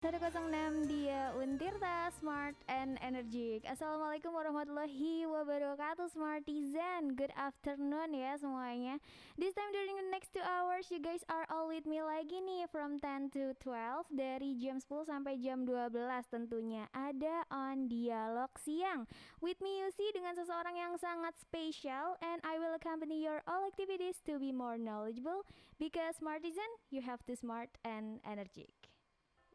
106 dia Untirta Smart and Energic. Assalamualaikum warahmatullahi wabarakatuh Smartizen. Good afternoon ya semuanya. This time during the next 2 hours you guys are all with me lagi nih from 10 to 12 dari jam 10 sampai jam 12 tentunya ada on Dialog Siang. With me Yusi dengan seseorang yang sangat spesial and I will accompany your all activities to be more knowledgeable because Smartizen you have to smart and energic.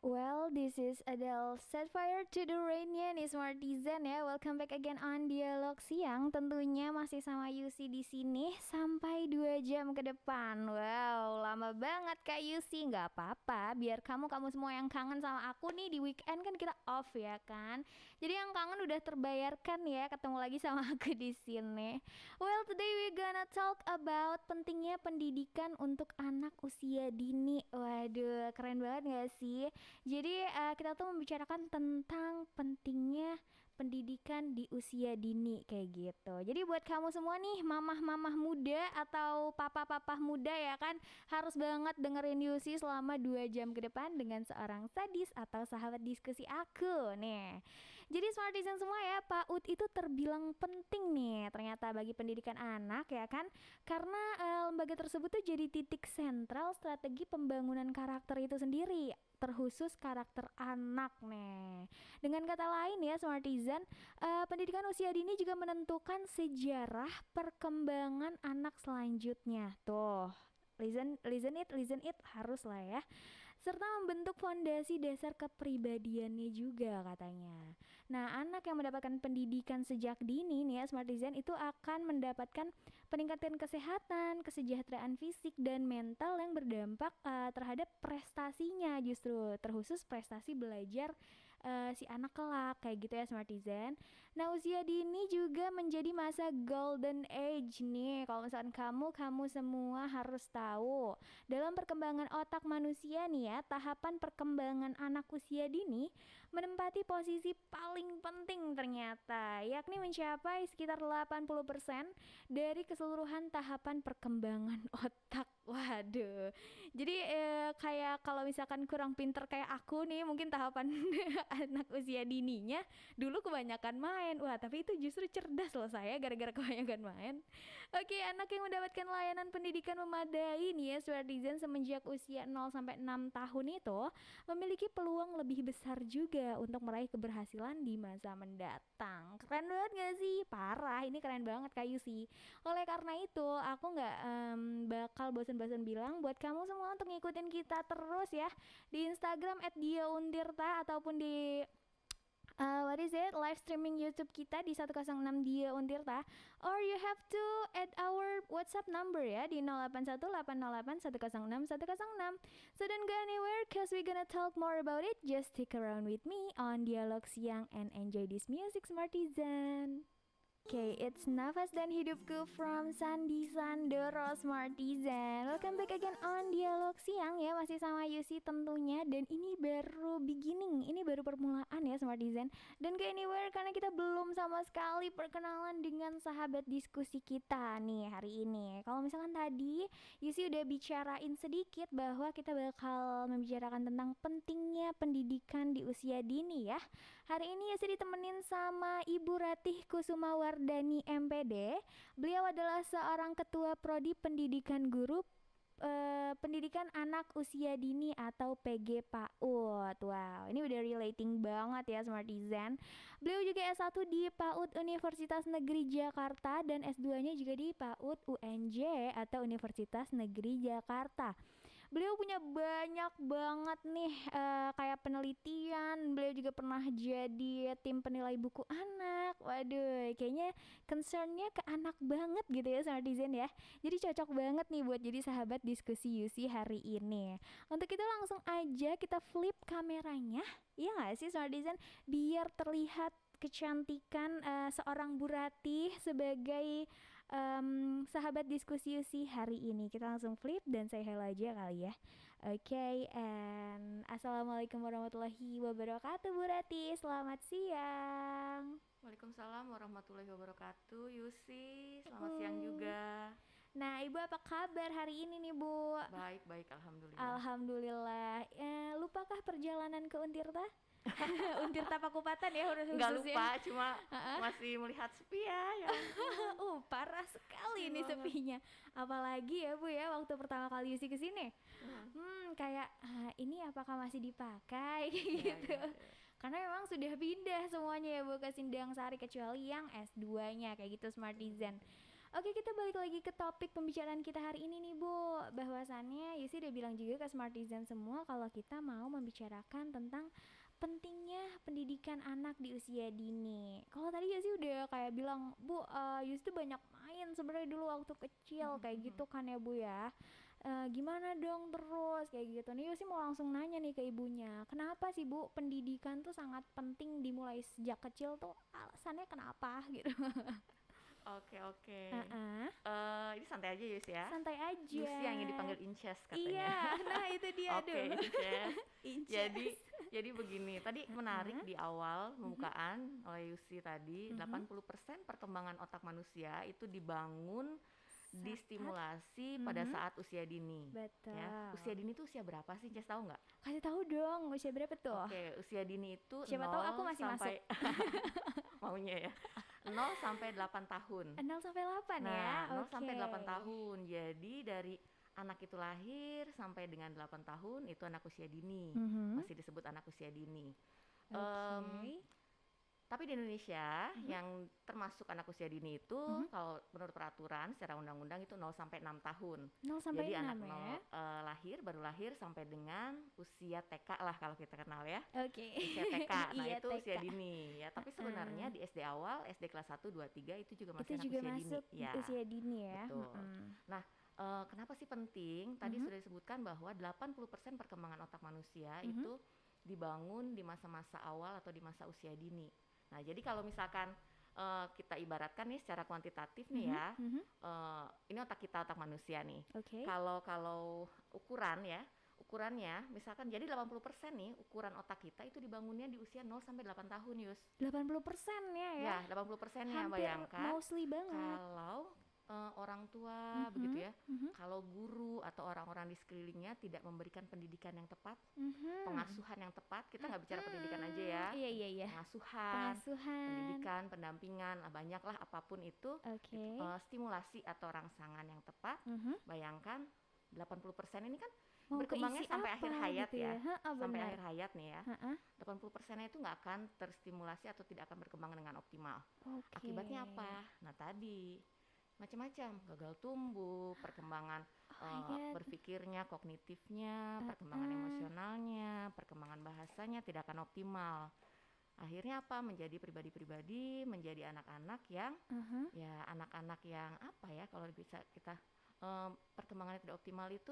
Well, this is Adele Set Fire to the Rain-nya nih Smartizen ya. Welcome back again on Dialog Siang. Tentunya masih sama Yusi di sini sampai 2 jam ke depan. Wow, lama banget Kak Yusi. Nggak apa-apa, biar kamu semua yang kangen sama aku nih di weekend kan kita off ya kan. Jadi yang kangen udah terbayarkan ya ketemu lagi sama aku di sini. Well, today we gonna talk about pentingnya pendidikan untuk anak usia dini. Waduh, keren banget gak sih? Jadi kita tuh membicarakan tentang pentingnya pendidikan di usia dini kayak gitu. Jadi buat kamu semua nih mamah-mamah muda atau papa-papa muda ya kan harus banget dengerin Yusi selama 2 jam ke depan dengan seorang sadis atau sahabat diskusi aku nih. Jadi Smartizen semua ya, PAUD itu terbilang penting nih ternyata bagi pendidikan anak ya kan. Karena lembaga tersebut tuh jadi titik sentral strategi pembangunan karakter itu sendiri, terkhusus karakter anak nih. Dengan kata lain ya Smartizen, pendidikan usia dini juga menentukan sejarah perkembangan anak selanjutnya. Tuh, listen it harus lah ya. Serta membentuk fondasi dasar kepribadiannya juga katanya. Nah, anak yang mendapatkan pendidikan sejak dini nih ya Smartizen itu akan mendapatkan peningkatan kesehatan, kesejahteraan fisik dan mental yang berdampak terhadap prestasinya, justru terkhusus prestasi belajar si anak kelak kayak gitu ya Smartizen. Nah, usia dini juga menjadi masa golden age nih. Kalau misalkan kamu semua harus tahu dalam perkembangan otak manusia nih ya, tahapan perkembangan anak usia dini menempati posisi paling penting ternyata, yakni mencapai sekitar 80% dari keseluruhan tahapan perkembangan otak. Waduh. Jadi kayak kalau misalkan kurang pinter kayak aku nih, mungkin tahapan anak usia dininya dulu kebanyakan main. Wah, tapi itu justru cerdas loh saya gara-gara kebanyakan main. Oke, anak yang mendapatkan layanan pendidikan memadai nih ya Smartizen semenjak usia 0 sampai 6 tahun itu memiliki peluang lebih besar juga untuk meraih keberhasilan di masa mendatang. Keren banget gak sih? Parah, ini keren banget Kak Yusi. Oleh karena itu, aku nggak bakal bosan-bosan bilang buat kamu semua untuk ngikutin kita terus ya di Instagram @diauntirta ataupun di live streaming YouTube kita di 106 Dia Untirta, or you have to add our WhatsApp number ya di 081808106106. So don't go anywhere cause we gonna talk more about it. Just stick around with me on Dialog Siang and enjoy this music Smartizen. Okay, it's Nafas dan Hidupku from Sandi Sandoro Smartizen. Welcome back again on Dialog Siang ya, masih sama Yusi tentunya. Dan ini baru beginning, ini baru permulaan ya Smartizen. Dan ke anywhere karena kita belum sama sekali perkenalan dengan sahabat diskusi kita nih hari ini. Kalau misalkan tadi Yusi udah bicarain sedikit bahwa kita bakal membicarakan tentang pentingnya pendidikan di usia dini ya. Hari ini Yusi ditemenin sama Ibu Ratih Kusumawardani MPD. Beliau adalah seorang ketua prodi pendidikan guru pendidikan anak usia dini atau PG PAUD. Wow, ini udah relating banget ya Smartizen. Beliau juga S1 di PAUD Universitas Negeri Jakarta dan S2-nya juga di PAUD UNJ atau Universitas Negeri Jakarta. Beliau punya banyak banget nih kayak penelitian. Beliau juga pernah jadi tim penilai buku anak. Waduh, kayaknya concernnya ke anak banget gitu ya Smartizen ya. Jadi cocok banget nih buat jadi sahabat diskusi Yusi hari ini. Untuk itu langsung aja kita flip kameranya. Iya gak sih Smartizen? Biar terlihat kecantikan seorang Bu Ratih sebagai sahabat diskusi Yusi hari ini. Kita langsung flip dan say hello aja kali ya. Oke, and assalamualaikum warahmatullahi wabarakatuh Bu Ratih. Selamat siang. Waalaikumsalam warahmatullahi wabarakatuh. Yusi, selamat siang juga. Nah, Ibu apa kabar hari ini nih, Bu? Baik, alhamdulillah. Alhamdulillah. Lupakah perjalanan ke Untirta? Untirta Pakupatan ya harus Nggak khususnya. lupa, cuma masih melihat sepi ya. Parah sekali Sepi nih banget. sepinya. Apalagi ya Bu ya waktu pertama kali Yusi kesini. Kayak ini apakah masih dipakai Iya, gitu. iya. Karena memang sudah pindah semuanya ya Bu ke Sindang Sari kecuali yang S2-nya kayak gitu Smartizen. Oke, kita balik lagi ke topik pembicaraan kita hari ini nih Bu. Bahwasannya Yusi udah bilang juga ke Smartizen semua kalau kita mau membicarakan tentang pentingnya pendidikan anak di usia dini. Kalau tadi Yusi udah kayak bilang, Bu, Yusi tuh banyak main sebenarnya dulu waktu kecil kayak gitu kan ya Bu ya. Gimana dong terus kayak gitu. Nih Yusi mau langsung nanya nih ke ibunya, kenapa sih Bu pendidikan tuh sangat penting dimulai sejak kecil tuh, alasannya kenapa gitu? Oke. Heeh. Ini santai aja Yus ya. Santai aja. Yus yang ingin dipanggil Inces katanya. Iya, nah itu dia Oke, dulu. Inces. Inces. Jadi begini, tadi menarik di awal pembukaan oleh Yusi tadi, 80% perkembangan otak manusia itu dibangun distimulasi pada saat usia dini. Betul. Ya. Usia dini itu usia berapa sih, Inces, tahu nggak? Kasih tahu dong, usia berapa tuh? Oke, usia dini itu Siapa tahu aku masih sampai maunya ya. 0 sampai 8 tahun. 0 sampai 8 Nah, ya. 0 sampai Oke. 8 tahun. Jadi dari anak itu lahir sampai dengan 8 tahun itu anak usia dini. Masih disebut anak usia dini. Oke. Tapi di Indonesia yang termasuk anak usia dini itu kalau menurut peraturan secara undang-undang itu 0 sampai 6 tahun. 0 sampai Jadi 6 anak ya. baru lahir sampai dengan usia TK lah kalau kita kenal ya. Oke. Usia TK. Nah, Iya, itu TK. usia dini ya. Tapi sebenarnya di SD awal, SD kelas 1, 2, 3 itu juga masih Itu anak juga usia masuk dini. Ya. usia dini ya. Betul. Nah, kenapa sih penting? Tadi sudah disebutkan bahwa 80% perkembangan otak manusia itu dibangun di masa-masa awal atau di masa usia dini. Nah, jadi kalau misalkan kita ibaratkan nih secara kuantitatif nih ya, ini otak manusia nih. Oke. Kalau ukurannya misalkan jadi 80% nih ukuran otak kita itu dibangunnya di usia 0 sampai 8 tahun, Yus. 80%-nya ya. Ya, 80%-nya Hampir bayangkan. mostly banget. Kalau orang tua begitu ya, kalau guru atau orang-orang di sekelilingnya tidak memberikan pendidikan yang tepat, pengasuhan yang tepat, kita nggak bicara pendidikan aja ya, Iya. pengasuhan, pendidikan, pendampingan, banyaklah apapun itu, Oke. stimulasi atau rangsangan yang tepat, bayangkan 80% ini kan Mau berkembangnya keisi sampai apa akhir hayat gitu ya, sampai benar. akhir hayat nih ya, 80%-nya itu nggak akan terstimulasi atau tidak akan berkembang dengan optimal. Oke. Akibatnya apa? Nah tadi macam-macam, gagal tumbuh, perkembangan berpikirnya, kognitifnya, perkembangan emosionalnya, perkembangan bahasanya tidak akan optimal. Akhirnya apa? Menjadi pribadi-pribadi, menjadi anak-anak yang ya anak-anak yang apa ya kalau bisa kita perkembangannya tidak optimal itu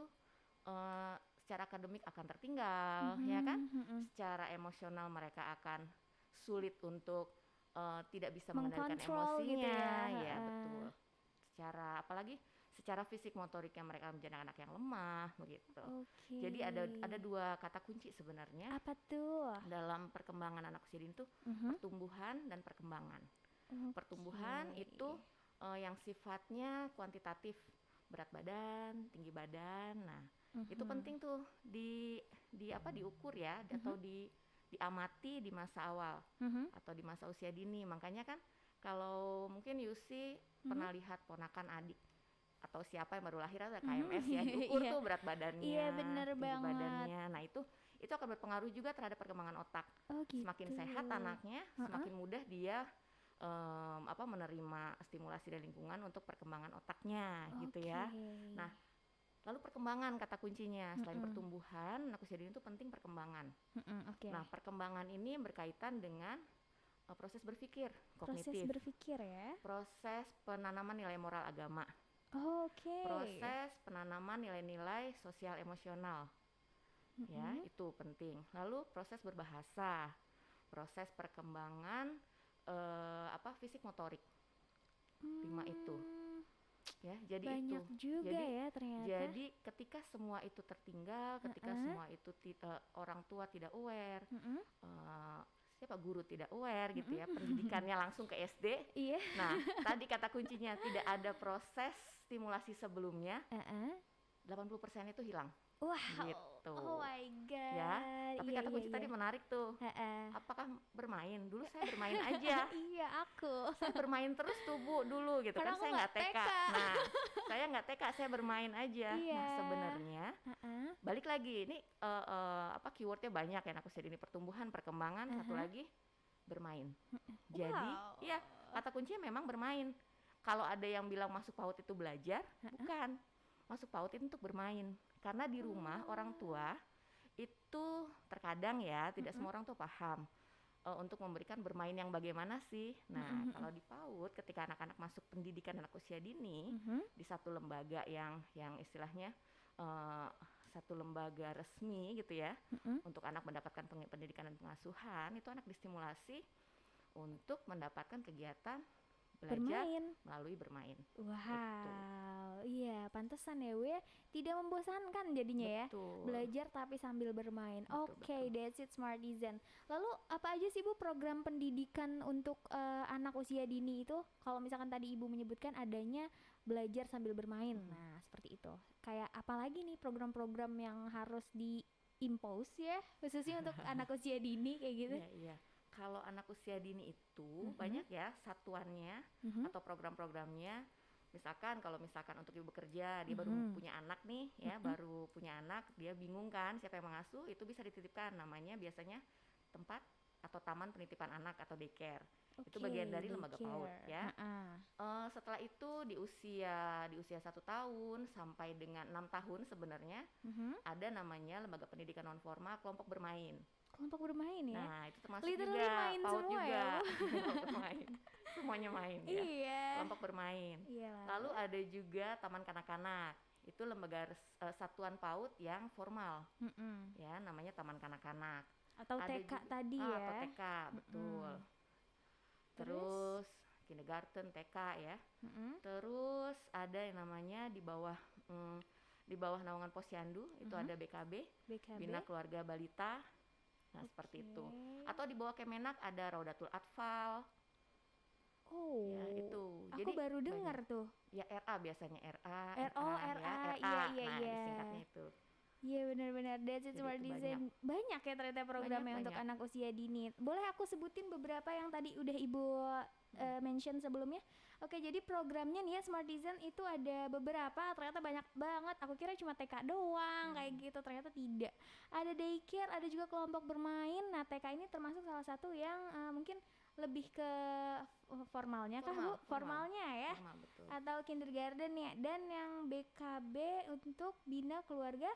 secara akademik akan tertinggal, ya kan? Secara emosional mereka akan sulit untuk tidak bisa mengendalikan Mengkontrol emosinya, gitu ya betul. Secara fisik motoriknya mereka menjadi anak yang lemah begitu. Oke. Jadi ada dua kata kunci sebenarnya Apa tuh? dalam perkembangan anak usia dini itu pertumbuhan dan perkembangan. Pertumbuhan itu yang sifatnya kuantitatif, berat badan, tinggi badan. Nah, itu penting tuh diukur ya atau diamati di masa awal atau di masa usia dini. Makanya kan kalau mungkin Yusi pernah lihat ponakan adik atau siapa yang baru lahir ada KMS ya, diukur tuh berat badannya, Iya, bener tinggi banget. badannya. Nah, itu akan berpengaruh juga terhadap perkembangan otak. Oh, gitu. Semakin sehat anaknya, semakin mudah dia menerima stimulasi dari lingkungan untuk perkembangan otaknya gitu ya. Nah, lalu perkembangan kata kuncinya, selain pertumbuhan, anak usia dini itu penting perkembangan. Nah, perkembangan ini berkaitan dengan proses berpikir kognitif, Proses berpikir ya. proses penanaman nilai moral agama, proses penanaman nilai-nilai sosial emosional, ya itu penting. Lalu proses berbahasa, proses perkembangan fisik motorik, 5 itu. Ya, jadi banyak itu. juga ya ternyata. Jadi ketika semua itu tertinggal, ketika semua itu orang tua tidak aware, siapa guru tidak aware gitu ya, pendidikannya langsung ke SD. Iya. Nah, tadi kata kuncinya tidak ada proses stimulasi sebelumnya. 80% itu hilang. Wow. Gitu. Oh my god. Ya, tapi kata kunci tadi menarik tuh. Apakah bermain? Dulu saya bermain aja. Iya, aku. Saya bermain terus tuh Bu dulu gitu. Karena kan saya nggak TK. Nah, saya nggak TK, saya bermain aja. Iya. Nah, sebenarnya balik lagi ini keywordnya banyak ya anak usia dini, pertumbuhan, perkembangan, satu lagi bermain. Jadi, ya kata kuncinya memang bermain. Kalau ada yang bilang masuk PAUD itu belajar, bukan. Masuk PAUD itu untuk bermain. Karena di rumah orang tua itu terkadang ya tidak semua orang tuh paham untuk memberikan bermain yang bagaimana sih. Nah, kalau di PAUD ketika anak-anak masuk pendidikan anak usia dini di satu lembaga yang istilahnya satu lembaga resmi gitu ya, untuk anak mendapatkan pendidikan dan pengasuhan, itu anak distimulasi untuk mendapatkan kegiatan belajar melalui bermain. Wow, iya, pantesan ya Bu ya, tidak membosankan jadinya. Betul. Ya, belajar tapi sambil bermain. Oke, that's it Smartizen. Lalu apa aja sih Bu program pendidikan untuk anak usia dini itu? Kalau misalkan tadi Ibu menyebutkan adanya belajar sambil bermain, nah seperti itu. Kayak apa lagi nih program-program yang harus di-impose ya, khususnya untuk anak usia dini kayak gitu? Iya. Kalau anak usia dini itu banyak ya satuannya atau program-programnya. Misalkan kalau untuk ibu bekerja, dia baru punya anak nih ya, baru punya anak, dia bingung kan siapa yang mengasuh, itu bisa dititipkan, namanya biasanya tempat atau taman penitipan anak atau daycare. Itu bagian dari lembaga PAUD ya. Setelah itu di usia 1 tahun sampai dengan 6 tahun sebenarnya ada namanya lembaga pendidikan non formal kelompok bermain. Kelompok bermain ya? Nah, itu termasuk literally juga main PAUD semua juga. ya? Bermain. Semuanya main ya. Iya. Kelompok bermain. Iyalah. Lalu ada juga taman kanak-kanak. Itu lembaga satuan PAUD yang formal. Ya, namanya taman kanak-kanak. Atau ada TK juga, tadi ya? Atau TK, betul. Terus kindergarten, TK ya. Terus ada yang namanya di bawah naungan Posyandu itu ada BKB, Bina Keluarga Balita. Nah, seperti itu. Atau di bawah Kemenak ada Raudatul Atfal. Oh. Ya, itu. Aku jadi baru dengar tuh. Ya RA biasanya RA. RA. Nah, Iya. singkatnya itu. Iya benar-benar, that's it Smartizen. Banyak ya ternyata programnya untuk anak usia dini. Boleh aku sebutin beberapa yang tadi udah Ibu mention sebelumnya? Oke, jadi programnya nih ya Smartizen itu ada beberapa, ternyata banyak banget. Aku kira cuma TK doang kayak gitu, ternyata tidak. Ada daycare, ada juga kelompok bermain. Nah, TK ini termasuk salah satu yang mungkin lebih ke formalnya kah Bu? Formalnya ya? Formal, betul. Atau kindergarten ya. Dan yang BKB untuk Bina Keluarga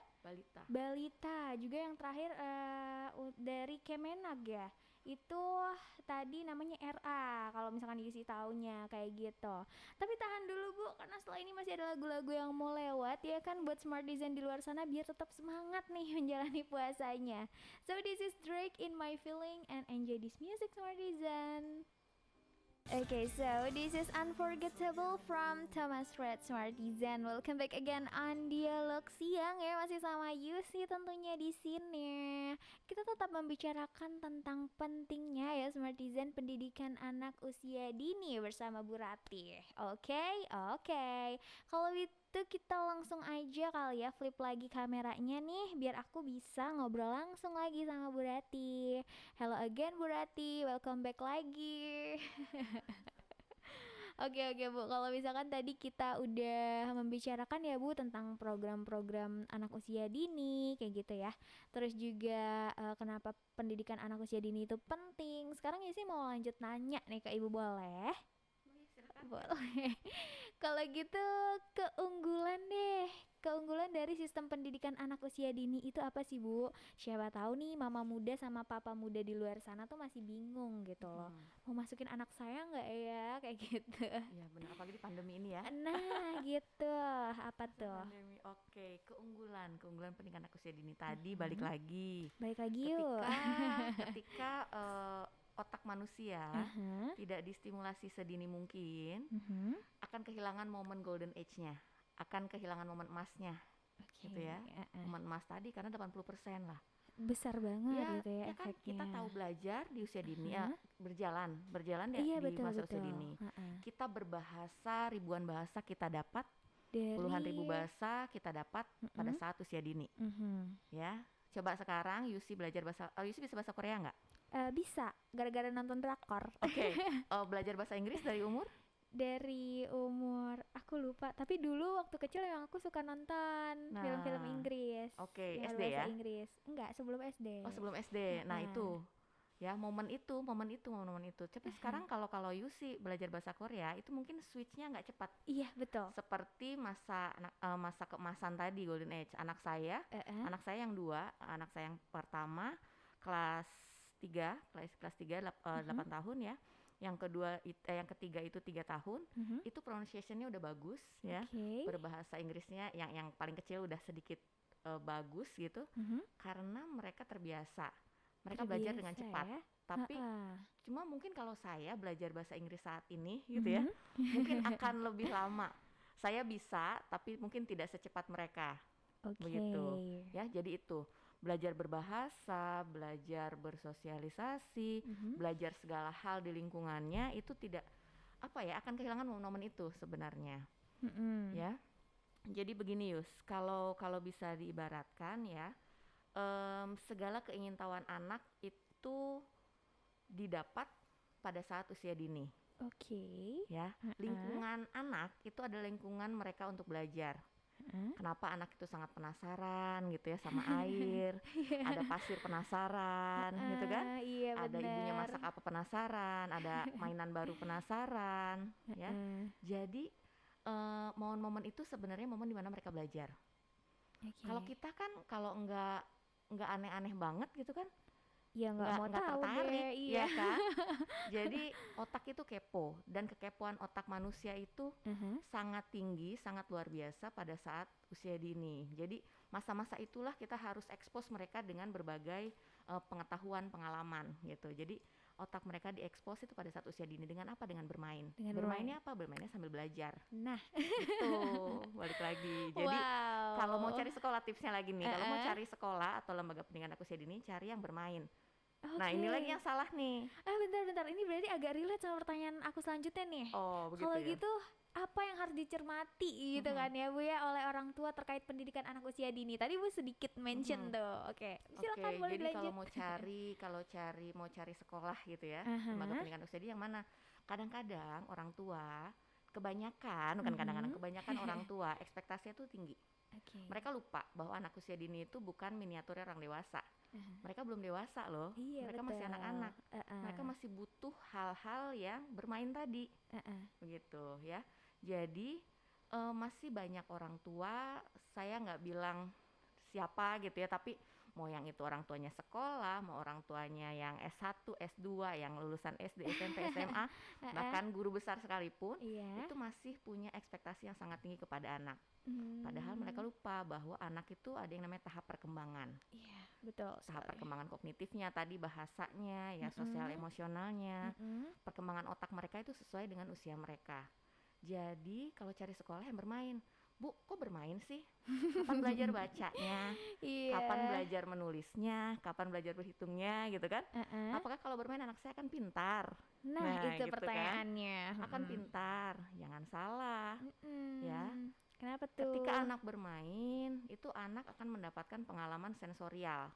Balita. Juga yang terakhir dari Kemenag ya. Itu tadi namanya RA kalau misalkan diisi tahunnya kayak gitu. Tapi tahan dulu Bu, karena setelah ini masih ada lagu-lagu yang mau lewat ya kan, buat Smartizen di luar sana biar tetap semangat nih menjalani puasanya. So this is Drake in My Feeling and enjoy this music Smartizen. Okay, so this is Unforgettable from Thomas Red Smartizen. Welcome back again on Dialog Siang ya, masih sama Yusi tentunya di sini. Kita tetap membicarakan tentang pentingnya ya Smartizen pendidikan anak usia dini bersama Bu Ratih. Oke. Kalau itu kita langsung aja kali ya flip lagi kameranya nih biar aku bisa ngobrol langsung lagi sama Bu Ratih. Hello again Bu Ratih, welcome back lagi. Oke Bu, kalau misalkan tadi kita udah membicarakan ya Bu tentang program-program anak usia dini kayak gitu ya. Terus juga kenapa pendidikan anak usia dini itu penting. Sekarang ya sih mau lanjut nanya nih ke Ibu, boleh? Boleh. Kalau gitu keunggulan dari sistem pendidikan anak usia dini itu apa sih Bu? Siapa tahu nih mama muda sama papa muda di luar sana tuh masih bingung gitu loh. Mau masukin anak saya nggak ya kayak gitu. Iya benar, apalagi di pandemi ini ya. Nah gitu, apa tuh? Pandemi. Oke, keunggulan pendidikan anak usia dini tadi balik lagi yuk. Ketika otak manusia tidak distimulasi sedini mungkin, akan kehilangan momen golden age-nya, akan kehilangan momen emasnya, gitu ya. Momen emas tadi karena 80% lah. besar banget Ya, gitu ya ya kan kita efeknya. tahu belajar di usia dini ya, Hah? berjalan Iya di betul masa usia betul. dini. Heeh. Kita berbahasa, ribuan bahasa kita dapat, puluhan ribu Dari bahasa kita dapat pada mm-mm, saat usia dini, mhm. ya. Coba sekarang Yusi belajar bahasa, Yusi bisa bahasa Korea nggak? Bisa gara-gara nonton drakor. Oke, belajar bahasa Inggris dari umur? Dari umur aku lupa, tapi dulu waktu kecil emang aku suka nonton film-film Nah, Inggris oke, yang SD berbahasa ya? Inggris. Enggak, sebelum SD. Oh sebelum SD, nah Heeh. itu, ya momen itu. Tapi sekarang kalau Yusi belajar bahasa Korea, itu mungkin switchnya nggak cepat. Iya betul. Seperti masa keemasan tadi, golden age. Heeh. Anak saya yang dua, anak saya yang pertama kelas 3, kelas 3 Mhm. 8 tahun ya. Yang ketiga itu 3 tahun. Mhm. Itu pronunciation-nya udah bagus ya. Oke. Berbahasa Inggrisnya yang paling kecil udah sedikit bagus gitu, Mhm. karena mereka terbiasa. Mereka belajar dengan Terbiasa cepat. ya. Tapi Heeh. cuma mungkin kalau saya belajar bahasa Inggris saat ini gitu ya, Mhm. mungkin akan lebih lama. Saya bisa, tapi mungkin tidak secepat mereka, Oke. begitu. Ya, jadi itu belajar berbahasa, belajar bersosialisasi, Mhm. belajar segala hal di lingkungannya itu tidak apa ya, akan kehilangan momen-momen itu sebenarnya, Mhm. ya. Jadi begini Yus, kalau kalau bisa diibaratkan ya, segala keingintahuan anak itu didapat pada saat usia dini. Oke. Ya, Heeh. lingkungan anak itu adalah lingkungan mereka untuk belajar. Heeh. Kenapa anak itu sangat penasaran gitu ya sama air, ada pasir penasaran gitu kan, Iya ada ibunya benar. masak apa penasaran, ada mainan baru penasaran, ya. Heeh. Jadi momen-momen itu sebenarnya momen dimana mereka belajar. Kalau Oke. kita kan kalau nggak aneh-aneh banget gitu kan, Ya nggak mau nggak tahu tertarik, deh, iya. ya kan? Jadi otak itu kepo dan kekepoan otak manusia itu Aha. sangat tinggi, sangat luar biasa pada saat usia dini. Jadi masa-masa itulah kita harus expose mereka dengan berbagai pengetahuan, pengalaman gitu. Jadi otak mereka diekspos itu pada saat usia dini dengan apa? Dengan bermain. Dengan bermain. Bermainnya apa? Bermainnya sambil belajar. Nah, Gitu, balik lagi. Jadi kalau mau wow. cari sekolah tipsnya lagi nih, kalau mau cari sekolah atau lembaga pendidikan anak usia dini, cari yang bermain. Nah ini lagi Oke. yang salah nih. Bentar-bentar. Ini berarti agak relate sama pertanyaan aku selanjutnya nih. Oh begitu Kalau ya. gitu, apa yang harus dicermati gitu kan ya Bu ya oleh orang tua terkait pendidikan anak usia dini? Tadi Bu sedikit mention tuh. Oke, silakan boleh Jadi dilanjut. mau cari sekolah gitu ya, lembaga Aha. pendidikan usia dini yang mana? Kadang-kadang orang tua, bukan kadang-kadang, Mhm. kebanyakan orang tua ekspektasinya tuh tinggi. Oke. Mereka lupa bahwa anak usia dini itu bukan miniaturnya orang dewasa. Aha. Mereka belum dewasa loh, Iya mereka betul. masih anak-anak. Mereka masih butuh hal-hal yang bermain tadi, begitu ya. Jadi masih banyak orang tua, saya nggak bilang siapa gitu ya, tapi mau yang itu orang tuanya sekolah, mau orang tuanya yang S1, S2, yang lulusan SD, SMP, SMA, bahkan guru besar sekalipun, Iya. itu masih punya ekspektasi yang sangat tinggi kepada anak. Padahal mereka Hmm. lupa bahwa anak itu ada yang namanya tahap perkembangan. Iya, betul Tahap sekali. perkembangan kognitifnya tadi, bahasanya, ya sosial Mm-mm. emosionalnya, Mm-mm. perkembangan otak mereka itu sesuai dengan usia mereka. Jadi kalau cari sekolah yang bermain, Bu, kok bermain sih? Kapan belajar bacanya? Kapan Iya. belajar menulisnya? Kapan belajar berhitungnya gitu kan? Uh-uh. Apakah kalau bermain anak saya akan pintar? Nah, Nah, itu gitu kan? pertanyaannya. Akan pintar, jangan salah ya. Mm-mm. Kenapa Ketika tuh? anak bermain, itu anak akan mendapatkan pengalaman sensorial.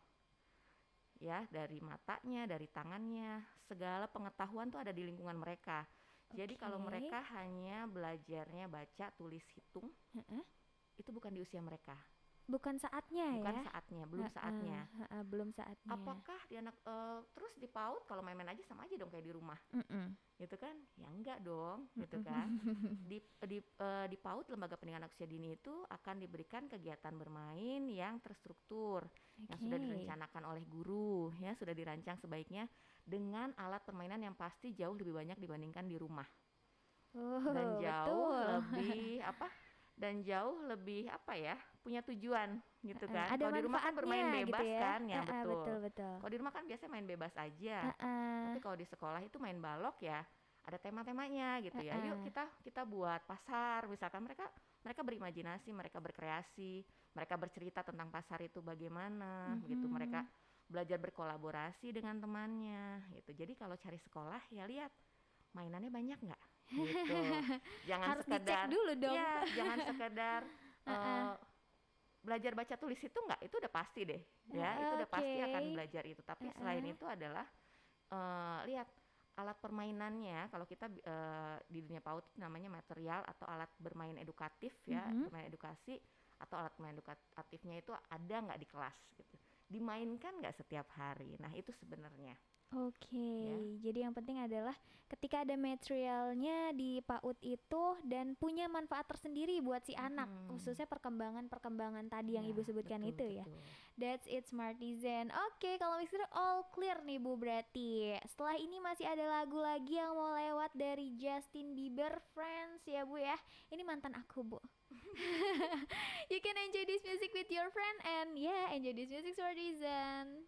Ya, dari matanya, dari tangannya, segala pengetahuan tuh ada di lingkungan mereka. Jadi kalau Oke. mereka hanya belajarnya baca, tulis, hitung, Uh-uh. itu bukan di usia mereka. Bukan saatnya Bukan ya? saatnya, belum saatnya. Belum saatnya. Apakah di anak terus di PAUD kalau main-main aja sama aja dong kayak di rumah, Mm-mm. gitu kan? Ya enggak dong, gitu kan? Di PAUD lembaga pendidikan anak usia dini itu akan diberikan kegiatan bermain yang terstruktur, yang sudah Oke. direncanakan oleh guru, ya sudah dirancang sebaiknya dengan alat permainan yang pasti jauh lebih banyak dibandingkan di rumah Oh, dan jauh betul. lebih apa ya, punya tujuan gitu kan. Ada Kalau di rumah kan bermain manfaatnya bebas gitu ya? kan, ya betul. Betul betul. Kalau di rumah kan biasanya main bebas aja. Uh-uh. Tapi kalau di sekolah itu main balok ya ada tema-temanya gitu ya. Yuk Uh-uh. kita buat pasar misalkan, mereka berimajinasi, mereka berkreasi, mereka bercerita tentang pasar itu bagaimana begitu. Mereka belajar berkolaborasi dengan temannya gitu. Jadi kalau cari sekolah ya lihat mainannya banyak nggak gitu. Jangan Harus sekedar dicek dulu dong. ya, jangan sekedar belajar baca tulis itu enggak, itu udah pasti deh ya, itu udah pasti akan belajar itu. Tapi selain itu adalah lihat alat permainannya. Kalau kita di dunia PAUD namanya material atau alat bermain edukatif ya, bermain edukasi atau alat bermain edukatifnya itu ada nggak di kelas gitu, dimainkan nggak setiap hari. Nah itu sebenarnya. Oke, jadi yang penting adalah ketika ada materialnya di PAUD itu dan punya manfaat tersendiri buat si anak, khususnya perkembangan tadi yang Ibu sebutkan betul, itu betul. ya. That's it Smartizen. Oke, kalau misalnya all clear nih Bu berarti. Setelah ini masih ada lagu lagi yang mau lewat dari Justin Bieber, Friends ya Bu ya. Ini mantan aku Bu. You can enjoy this music with your friend and enjoy this music Smartizen.